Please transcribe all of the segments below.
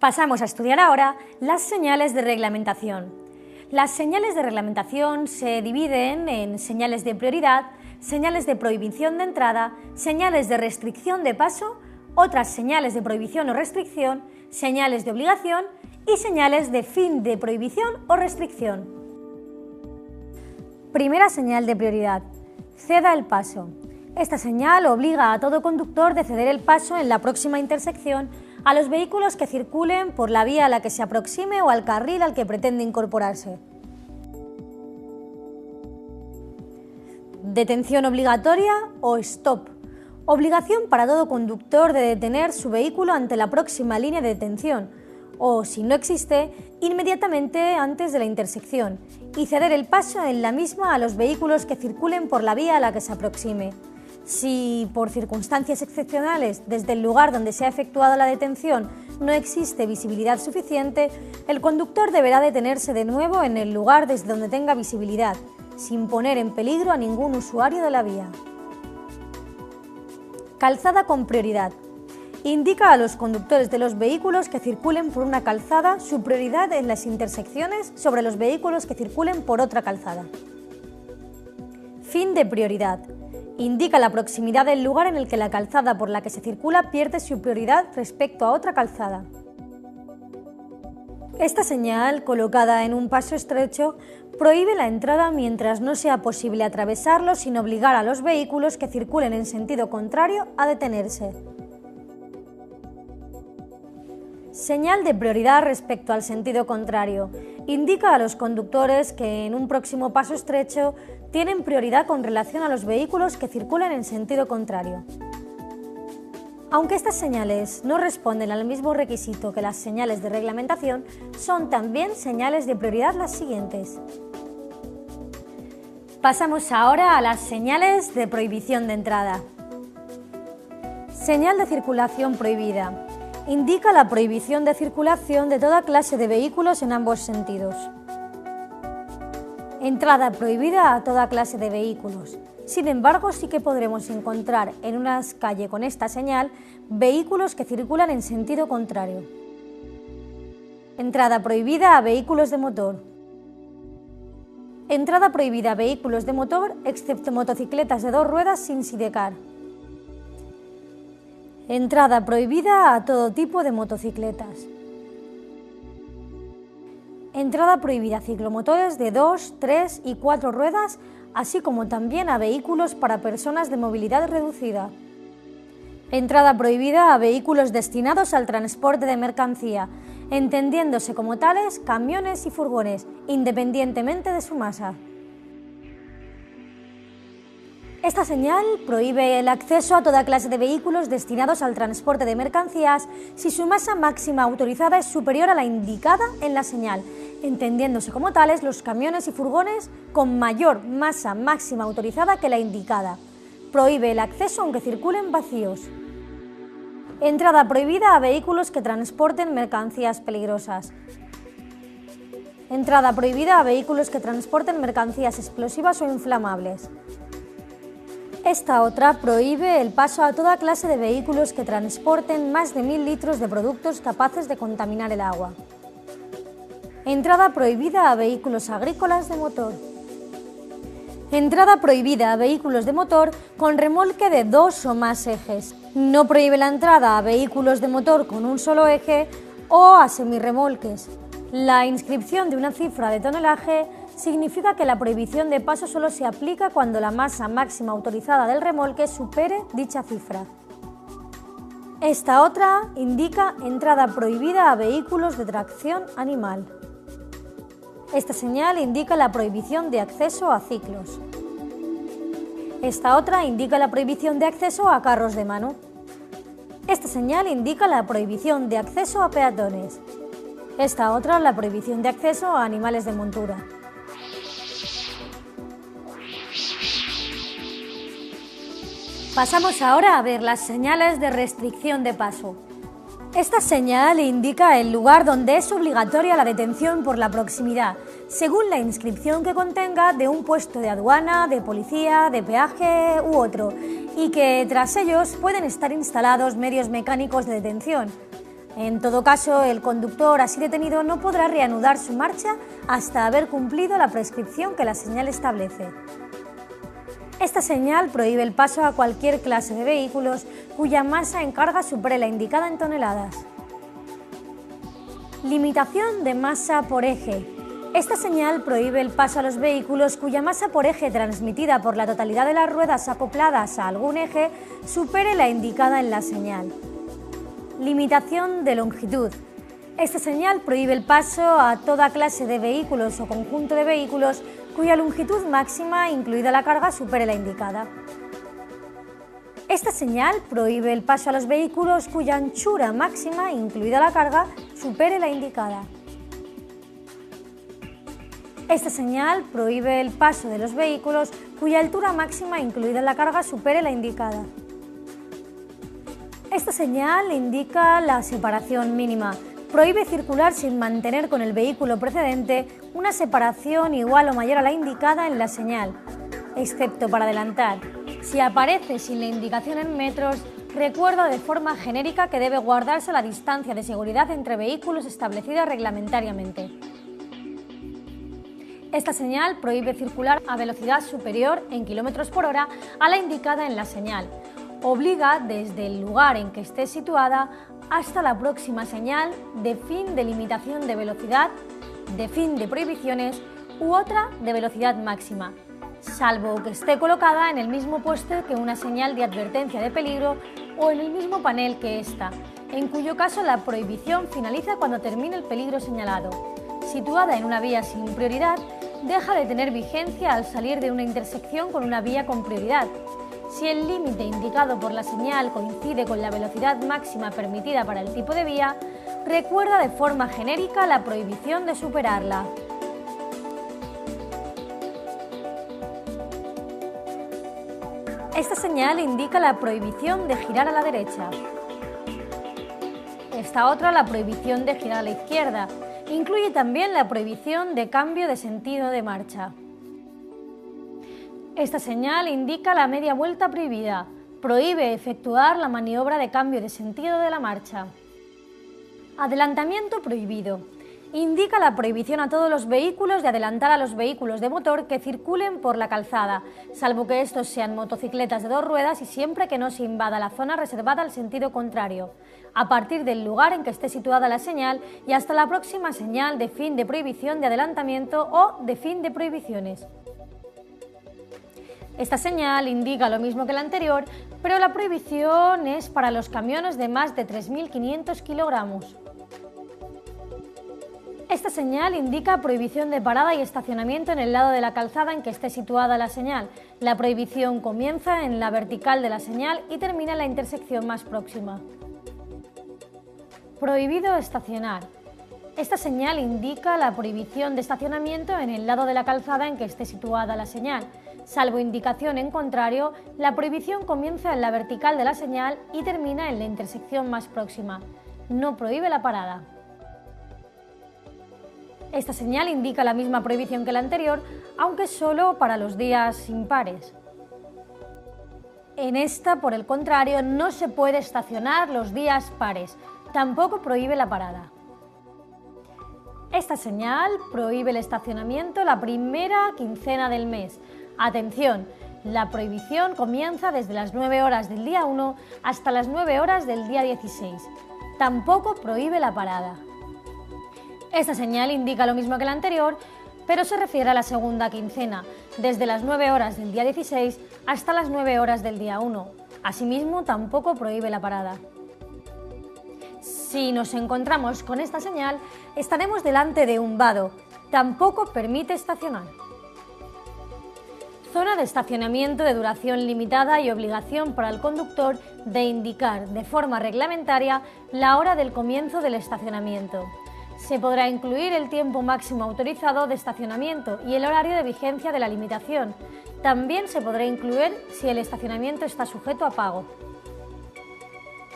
Pasamos a estudiar ahora las señales de reglamentación. Las señales de reglamentación se dividen en señales de prioridad, señales de prohibición de entrada, señales de restricción de paso, otras señales de prohibición o restricción, señales de obligación y señales de fin de prohibición o restricción. Primera señal de prioridad. Ceda el paso. Esta señal obliga a todo conductor de ceder el paso en la próxima intersección a los vehículos que circulen por la vía a la que se aproxime o al carril al que pretende incorporarse. Detención obligatoria o stop. Obligación para todo conductor de detener su vehículo ante la próxima línea de detención o, si no existe, inmediatamente antes de la intersección y ceder el paso en la misma a los vehículos que circulen por la vía a la que se aproxime. Si, por circunstancias excepcionales, desde el lugar donde se ha efectuado la detención no existe visibilidad suficiente, el conductor deberá detenerse de nuevo en el lugar desde donde tenga visibilidad, sin poner en peligro a ningún usuario de la vía. Calzada con prioridad. Indica a los conductores de los vehículos que circulen por una calzada su prioridad en las intersecciones sobre los vehículos que circulen por otra calzada. Fin de prioridad. Indica la proximidad del lugar en el que la calzada por la que se circula pierde su prioridad respecto a otra calzada. Esta señal, colocada en un paso estrecho, prohíbe la entrada mientras no sea posible atravesarlo sin obligar a los vehículos que circulen en sentido contrario a detenerse. Señal de prioridad respecto al sentido contrario. Indica a los conductores que en un próximo paso estrecho tienen prioridad con relación a los vehículos que circulen en sentido contrario. Aunque estas señales no responden al mismo requisito que las señales de reglamentación, son también señales de prioridad las siguientes. Pasamos ahora a las señales de prohibición de entrada. Señal de circulación prohibida. Indica la prohibición de circulación de toda clase de vehículos en ambos sentidos. Entrada prohibida a toda clase de vehículos. Sin embargo, sí que podremos encontrar en una calle con esta señal vehículos que circulan en sentido contrario. Entrada prohibida a vehículos de motor. Entrada prohibida a vehículos de motor, excepto motocicletas de dos ruedas sin sidecar. Entrada prohibida a todo tipo de motocicletas. Entrada prohibida a ciclomotores de 2, 3 y 4 ruedas, así como también a vehículos para personas de movilidad reducida. Entrada prohibida a vehículos destinados al transporte de mercancía, entendiéndose como tales camiones y furgones, independientemente de su masa. Esta señal prohíbe el acceso a toda clase de vehículos destinados al transporte de mercancías si su masa máxima autorizada es superior a la indicada en la señal, entendiéndose como tales los camiones y furgones con mayor masa máxima autorizada que la indicada. Prohíbe el acceso aunque circulen vacíos. Entrada prohibida a vehículos que transporten mercancías peligrosas. Entrada prohibida a vehículos que transporten mercancías explosivas o inflamables. Esta otra prohíbe el paso a toda clase de vehículos que transporten más de 1000 litros de productos capaces de contaminar el agua. Entrada prohibida a vehículos agrícolas de motor. Entrada prohibida a vehículos de motor con remolque de 2 o más ejes. No prohíbe la entrada a vehículos de motor con un solo eje o a semirremolques. La inscripción de una cifra de tonelaje significa que la prohibición de paso solo se aplica cuando la masa máxima autorizada del remolque supere dicha cifra. Esta otra indica entrada prohibida a vehículos de tracción animal. Esta señal indica la prohibición de acceso a ciclos. Esta otra indica la prohibición de acceso a carros de mano. Esta señal indica la prohibición de acceso a peatones. Esta otra la prohibición de acceso a animales de montura. Pasamos ahora a ver las señales de restricción de paso. Esta señal indica el lugar donde es obligatoria la detención por la proximidad, según la inscripción que contenga de un puesto de aduana, de policía, de peaje u otro, y que tras ellos pueden estar instalados medios mecánicos de detención. En todo caso, el conductor así detenido no podrá reanudar su marcha hasta haber cumplido la prescripción que la señal establece. Esta señal prohíbe el paso a cualquier clase de vehículos cuya masa en carga supere la indicada en toneladas. Limitación de masa por eje. Esta señal prohíbe el paso a los vehículos cuya masa por eje transmitida por la totalidad de las ruedas acopladas a algún eje supere la indicada en la señal. Limitación de longitud. Esta señal prohíbe el paso a toda clase de vehículos o conjunto de vehículos cuya longitud máxima, incluida la carga, supere la indicada. Esta señal prohíbe el paso a los vehículos cuya anchura máxima, incluida la carga, supere la indicada. Esta señal prohíbe el paso de los vehículos cuya altura máxima, incluida la carga, supere la indicada. Esta señal indica la separación mínima. Prohíbe circular sin mantener con el vehículo precedente una separación igual o mayor a la indicada en la señal, excepto para adelantar. Si aparece sin la indicación en metros, recuerda de forma genérica que debe guardarse la distancia de seguridad entre vehículos establecida reglamentariamente. Esta señal prohíbe circular a velocidad superior en km/h a la indicada en la señal. Obliga desde el lugar en que esté situada hasta la próxima señal de fin de limitación de velocidad, de fin de prohibiciones u otra de velocidad máxima, salvo que esté colocada en el mismo puesto que una señal de advertencia de peligro o en el mismo panel que ésta, en cuyo caso la prohibición finaliza cuando termine el peligro señalado. Situada en una vía sin prioridad, deja de tener vigencia al salir de una intersección con una vía con prioridad. Si el límite indicado por la señal coincide con la velocidad máxima permitida para el tipo de vía, recuerda de forma genérica la prohibición de superarla. Esta señal indica la prohibición de girar a la derecha. Esta otra, la prohibición de girar a la izquierda. Incluye también la prohibición de cambio de sentido de marcha. Esta señal indica la media vuelta prohibida. Prohíbe efectuar la maniobra de cambio de sentido de la marcha. Adelantamiento prohibido. Indica la prohibición a todos los vehículos de adelantar a los vehículos de motor que circulen por la calzada, salvo que estos sean motocicletas de dos ruedas y siempre que no se invada la zona reservada al sentido contrario, a partir del lugar en que esté situada la señal y hasta la próxima señal de fin de prohibición de adelantamiento o de fin de prohibiciones. Esta señal indica lo mismo que la anterior, pero la prohibición es para los camiones de más de 3.500 kilogramos. Esta señal indica prohibición de parada y estacionamiento en el lado de la calzada en que esté situada la señal. La prohibición comienza en la vertical de la señal y termina en la intersección más próxima. Prohibido estacionar. Esta señal indica la prohibición de estacionamiento en el lado de la calzada en que esté situada la señal. Salvo indicación en contrario, la prohibición comienza en la vertical de la señal y termina en la intersección más próxima. No prohíbe la parada. Esta señal indica la misma prohibición que la anterior, aunque solo para los días impares. En esta, por el contrario, no se puede estacionar los días pares. Tampoco prohíbe la parada. Esta señal prohíbe el estacionamiento la primera quincena del mes. Atención, la prohibición comienza desde las 9 horas del día 1 hasta las 9 horas del día 16. Tampoco prohíbe la parada. Esta señal indica lo mismo que la anterior, pero se refiere a la segunda quincena, desde las 9 horas del día 16 hasta las 9 horas del día 1. Asimismo, tampoco prohíbe la parada. Si nos encontramos con esta señal, estaremos delante de un vado. Tampoco permite estacionar. Zona de estacionamiento de duración limitada y obligación para el conductor de indicar de forma reglamentaria la hora del comienzo del estacionamiento. Se podrá incluir el tiempo máximo autorizado de estacionamiento y el horario de vigencia de la limitación. También se podrá incluir si el estacionamiento está sujeto a pago.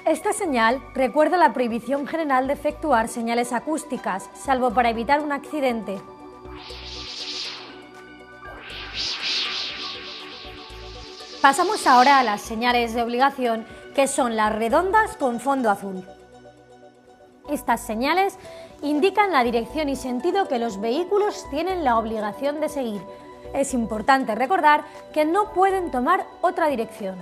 Esta señal recuerda la prohibición general de efectuar señales acústicas, salvo para evitar un accidente. Pasamos ahora a las señales de obligación, que son las redondas con fondo azul. Estas señales indican la dirección y sentido que los vehículos tienen la obligación de seguir. Es importante recordar que no pueden tomar otra dirección.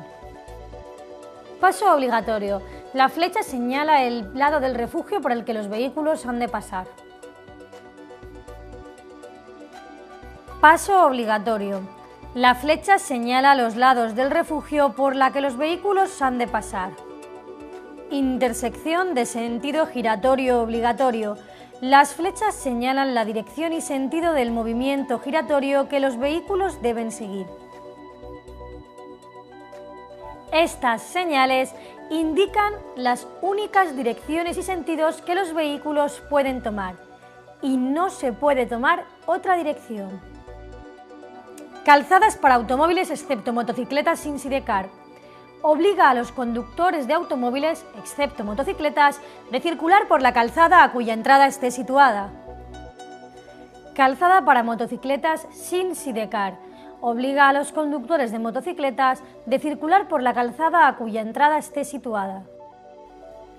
Paso obligatorio. La flecha señala el lado del refugio por el que los vehículos han de pasar. Paso obligatorio. La flecha señala los lados del refugio por la que los vehículos han de pasar. Intersección de sentido giratorio obligatorio. Las flechas señalan la dirección y sentido del movimiento giratorio que los vehículos deben seguir. Estas señales indican las únicas direcciones y sentidos que los vehículos pueden tomar y no se puede tomar otra dirección. Calzadas para automóviles excepto motocicletas sin sidecar. Obliga a los conductores de automóviles, excepto motocicletas, de circular por la calzada a cuya entrada esté situada. Calzada para motocicletas sin sidecar. Obliga a los conductores de motocicletas de circular por la calzada a cuya entrada esté situada.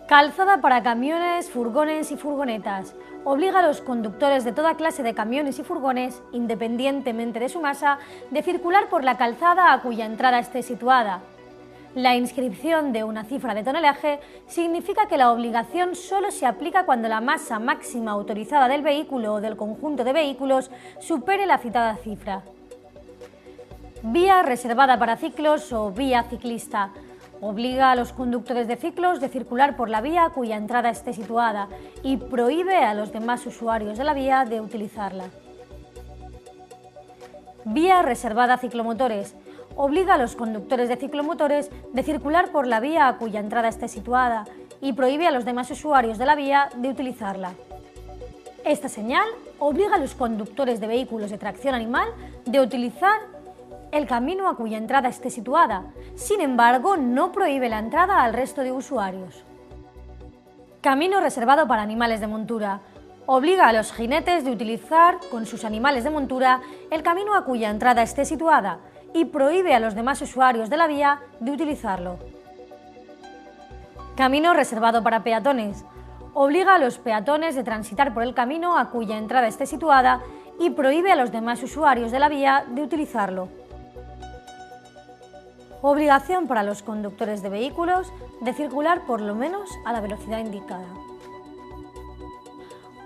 Calzada para camiones, furgones y furgonetas. Obliga a los conductores de toda clase de camiones y furgones, independientemente de su masa, de circular por la calzada a cuya entrada esté situada. La inscripción de una cifra de tonelaje significa que la obligación solo se aplica cuando la masa máxima autorizada del vehículo o del conjunto de vehículos supere la citada cifra. Vía reservada para ciclos o vía ciclista. Obliga a los conductores de ciclos de circular por la vía cuya entrada esté situada y prohíbe a los demás usuarios de la vía de utilizarla. Vía reservada a ciclomotores. Obliga a los conductores de ciclomotores de circular por la vía a cuya entrada esté situada y prohíbe a los demás usuarios de la vía de utilizarla. Esta señal obliga a los conductores de vehículos de tracción animal de utilizar el camino a cuya entrada esté situada. Sin embargo, no prohíbe la entrada al resto de usuarios. Camino reservado para animales de montura. Obliga a los jinetes de utilizar con sus animales de montura el camino a cuya entrada esté situada y prohíbe a los demás usuarios de la vía de utilizarlo. Camino reservado para peatones. Obliga a los peatones de transitar por el camino a cuya entrada esté situada y prohíbe a los demás usuarios de la vía de utilizarlo. Obligación para los conductores de vehículos de circular por lo menos a la velocidad indicada.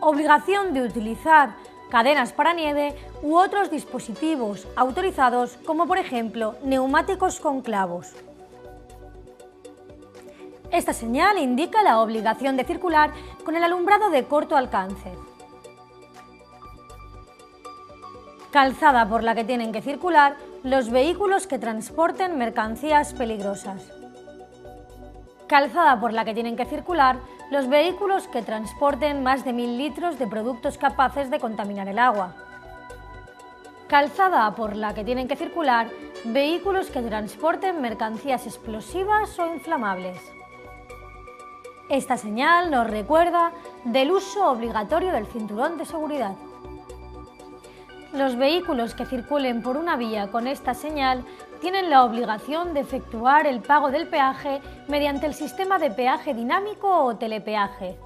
Obligación de utilizar cadenas para nieve u otros dispositivos autorizados, como por ejemplo neumáticos con clavos. Esta señal indica la obligación de circular con el alumbrado de corto alcance. Calzada por la que tienen que circular los vehículos que transporten mercancías peligrosas. Calzada por la que tienen que circular los vehículos que transporten más de 1000 litros de productos capaces de contaminar el agua. Calzada por la que tienen que circular vehículos que transporten mercancías explosivas o inflamables. Esta señal nos recuerda del uso obligatorio del cinturón de seguridad. Los vehículos que circulen por una vía con esta señal tienen la obligación de efectuar el pago del peaje mediante el sistema de peaje dinámico o telepeaje.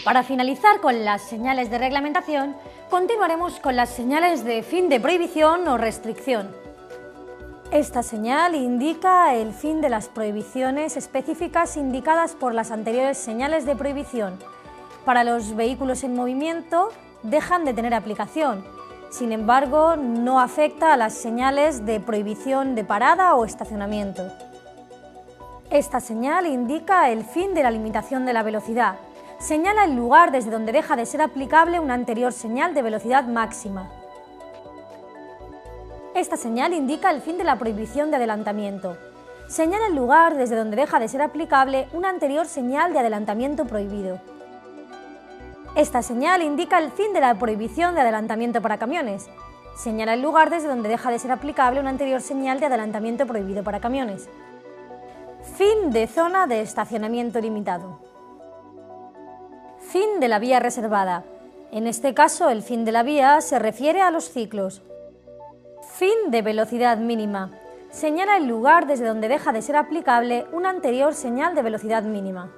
Para finalizar con las señales de reglamentación, continuaremos con las señales de fin de prohibición o restricción. Esta señal indica el fin de las prohibiciones específicas indicadas por las anteriores señales de prohibición. Para los vehículos en movimiento, dejan de tener aplicación. Sin embargo, no afecta a las señales de prohibición de parada o estacionamiento. Esta señal indica el fin de la limitación de la velocidad. Señala el lugar desde donde deja de ser aplicable una anterior señal de velocidad máxima. Esta señal indica el fin de la prohibición de adelantamiento. Señala el lugar desde donde deja de ser aplicable una anterior señal de adelantamiento prohibido. Esta señal indica el fin de la prohibición de adelantamiento para camiones. Señala el lugar desde donde deja de ser aplicable una anterior señal de adelantamiento prohibido para camiones. Fin de zona de estacionamiento limitado. Fin de la vía reservada. En este caso, el fin de la vía se refiere a los ciclos. Fin de velocidad mínima. señala el lugar desde donde deja de ser aplicable una anterior señal de velocidad mínima.